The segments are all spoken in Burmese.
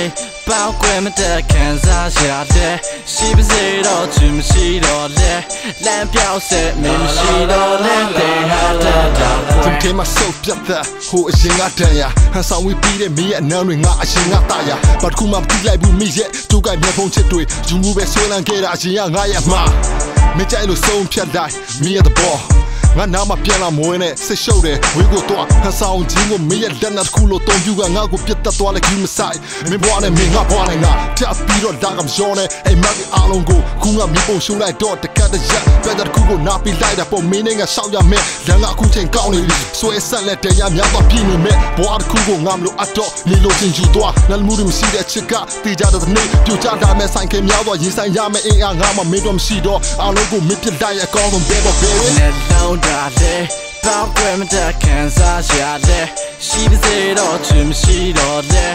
လေပေါက်ကွယ်မတက်ခံစားရတဲ့ရှိပါစေတော့ချင်မရှိတော့လေလမ်းပြောက်ဆက်မင်းမရှိတော့လေတဲ့ဟာတာFrom came my soul ပြတ်သက်ဟိုအရင်ကတန်ရဟန်ဆောင်ဝေးပြီးတဲ့မင်းရဲ့အနမ်းတွေငါအရင်ကတာရဘာတစ်ခုမှမသိလိုက်ဘူးမင်းရဲ့တူကမျက်ဖုံးချစ်တွေယူမှုပဲဆွဲလန်းခဲ့တာအရင်ကငါရဲ့မှာမကြိုက်လို့ဆုံးဖြတ်လိုက်မင်းရဲ့ the ballငါနာမပြန်လာမွေးနဲ့စစ်ရှုပ်တယ်ဝေးကိုတော့ဟန်ဆောင်ချင်းကိုမင်းရဲ့လက်နက်တစ်ခုလို့တုံးပြူကငါကိုပြတ်တက်သွားလိုက်ကြီးမဆိုင်မင်းဘွားနဲ့မင်းငါဘွားနဲ့ငါတက်ပြီးတော့ဒါကမရောနဲ့အိမ်မက်အားလုံးကိုခုငါမြေပုံရှုံးလိုက်တော့တကတ်တရက်ပဲတဲ့တစ်ခုကိုနာပြီးလိုက်တာပုံမင်းနဲ့ငါရှောက်ရမယ်လမ်းကအခုချိန်ကောင်းနေပြီဆွဲဆက်လက်တရားများတော့ပြင်းနေမယ်ဘွားတစ်ခုကိုငါမလို့အတော့နေလို့ချင်းယူသွားနလမှုတွေမရှိတဲ့ချစ်ကတေးကြတဲ့နေ့ပြူကြတာမဲ့ဆိုင်ကများတော့ရင်ဆိုင်ရမယ်အင်အားငါမှမင်းတော့မရှိတော့အားလုံးကိုမင်းပြလိုက်အကောင်းဆုံးပဲပေါ့ baby နဲ့လုံးတာလေပေါက်ကွယ်မတက်ခံစားရတဲ့ရှိပါစေတော့ချင်မရှိတော့လေ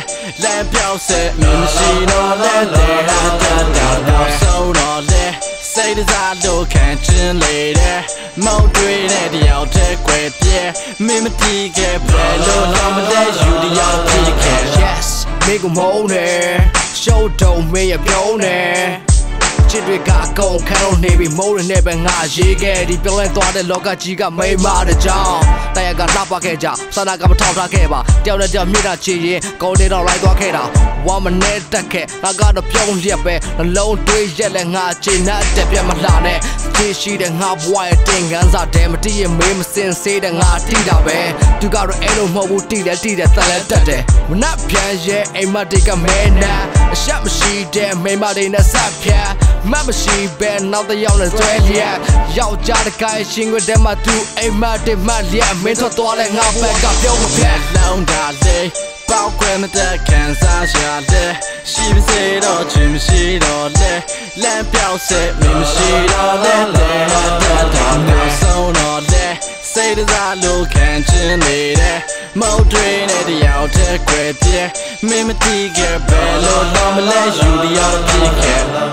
လမ်းပြောက်ဆက်မင်းမရှိတော့လေတဲ့ဟာတာနောက်ဆုံးတော့လေစိတ်တစားလို့ခံချင်လေတဲ့မုတ်တွေနဲ့တယောက်တည်းကွယ်ပြဲမင်းမတီးခဲ့ပဲလို့တော့မလဲယူတယောက်ဖြစ်ခဲ့ Yes မိကိုမုန်းနေရှုံးတုံမင်းရပြုံးနေချစ်တွေကကုန်ခန်းလို့နေပြီးမိုးရနဲ့ပဲငါရေးခဲ့ဒီပြောင်းလဲသွားတဲ့လောကကြီးကမိမတဲ့ကြောင်းတရားကလှပခဲ့ကြစနာကမထောက်ထားခဲ့ပါတယောက်နဲ့တယောက်မြေတာချစ်ရင်ကောင်းတဲ့တော့လိုက်သွားခဲ့တာဝမ်းမနဲ့တက်ခဲ့ငါကတော့ပြုံးရက်ပဲနှလုံးတွေးရက်လဲငါချင်တဲ့တက်ပြတ်မလှနဲ့ချစ်ရှိတဲ့ငါဘဝရဲ့တင်ကန်းစားတယ်မတီးရင်မေးမစင်စေးတဲ့ငါတီးတာပဲသူကတော့အဲ့လိုမဟုတ်ဘူးတီးတယ်တက်လဲတက်တယ်မနှက်ပြန်ရဲ့အိမ်မတိတ်ကမဲနာအရှက်မရှိတဲ့မိမတွေနဲ့ဆက်ဖြတ်မမရှိပဲနောက်တစ်ယောက်နဲ့ဆွဲလျက်ယောက်ျားတကိုင်းရှင်ခွေတဲ့မှာသူအိမ်မတက်မှလျက်မင်းထွက်သွားလဲငါဘက်ကပြုံးမပြတ်လုံးတာလေပေါက်ကွယ်မတက်ခံစားရတဲ့ရှိပါစေတော့ချင်မရှိတော့လေလမ်းပြောက်ဆက်မင်းမရှိတော့လေတဲ့ဟာတာနောက်ဆုံးတော့လေစိတ်တစားလို့ခံချင်နေတဲ့မုတ်တွေနဲ့တယောက်တည်းကွယ်ပြဲမင်းမတီးခဲ့ပဲလို့တော့မလဲယူတယောက်ဖြစ်ခဲ့လုံ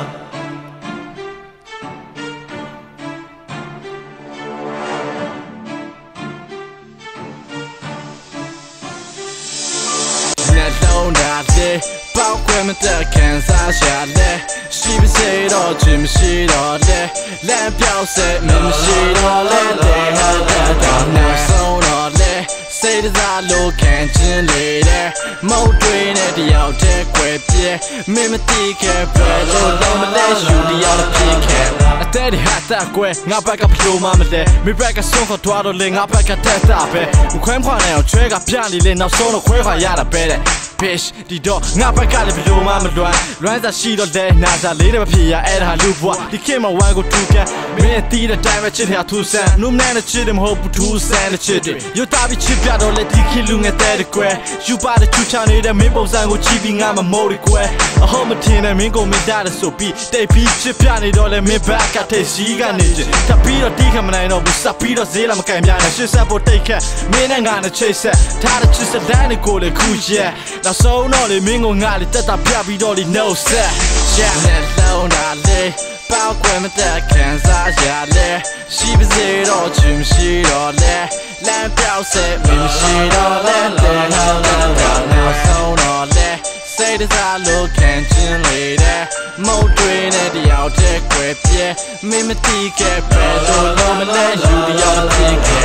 းတာလေပေါက်ကွယ်မတက်ခံစားရလေရှိပါစေတော့ချင်မရှိတော့လေလမ်းပြောက်ဆက်မမရှိတော့လေတဲ့ဟာတာနောက်ဆုံးတော့လေစိတ်တစားလို့ခံချင်လေတဲ့မုတ်တွေနဲ့တယောက်တည်းကွယ်ပြဲမင်းမတီးခဲ့ပဲလို့တော့မလဲယူတယောက်ဖြစ်ခဲ့အတဲ့ဒီဟာတာကွယ်ငါဘက်ကဘလို့မှမလဲမိဘကဆုံးခေါ်သွားတော့လေငါဘက်ကတက်တာပဲခွဲခွာနေအောင်ချွဲကပြနေလေနောက်ဆုံးတော့ခွဲခွာရတာပဲတဲ့Bitch ဒီတော့ငါဘက်ကလည်းဘလို့မှမလွမ်းလွမ်းစားရှိတော့လဲနာစားလေးနဲ့မဖြစ်ရအဲ့ဒါလူဘွားဒီခေတ်မှာဝိုင်းကိုတူကန်မင်းတီးတဲ့တိုင်းပဲချစ်တဲ့ထူဆန်နုမနဲ့ချစ်တယ်မဟုတ်ဘူးထူဆန်တဲ့ချစ်တယ်ယူတာပြီးချစ်ပြတော့လဲဒီခေတ်လူငယ်တဲ့ကွယ်ယူပါတဲ့ချူချနေတဲ့မင်းပုံစံကိုချီးပြီးငါမမိုးရကွယ်အဟုတ်မထင်တဲ့မင်းကိုမင်းတားတဲ့ဆိုပြီးတိတ်ပြီးချစ်ပြနေတော့လဲမင်းဘက်ကထိတ်စီးကနေချစ်ထပ်ပြီးတော့တီးခမနိုင်တော့ဘူးစပ်ပြီးတော့ဈေးလာမကန်ပြနဲ့ရှစ်ဆက်ဖို့တိတ်ခက်မင်းနဲ့ငါနဲ့ချိတ်ဆက်ထားတဲ့ချစ်စတဲ့နဲ့ကိုလေခုရက်နောက်ဆုံးတော့လေမင်းကိုငါလေတက်တာပြပြီးတော့လေ no set yeah နဲ့လုံးတာလေပေါက်ကွယ်မတက်ခံစားရလေရှိပါစေတော့ချင်မရှိတော့လေလမ်းပြောက်ဆက်မင်းမရှိတော့လေတဲ့ဟာတာနောက်ဆုံးတော့လေစိတ်တစားလို့ခံချင်လေတဲ့မုတ်တွေနဲ့တယောက်တည်းကွယ်ပြဲမင်းမတီးခဲ့ပဲလို့မလဲယူတယောက်ဖြစ်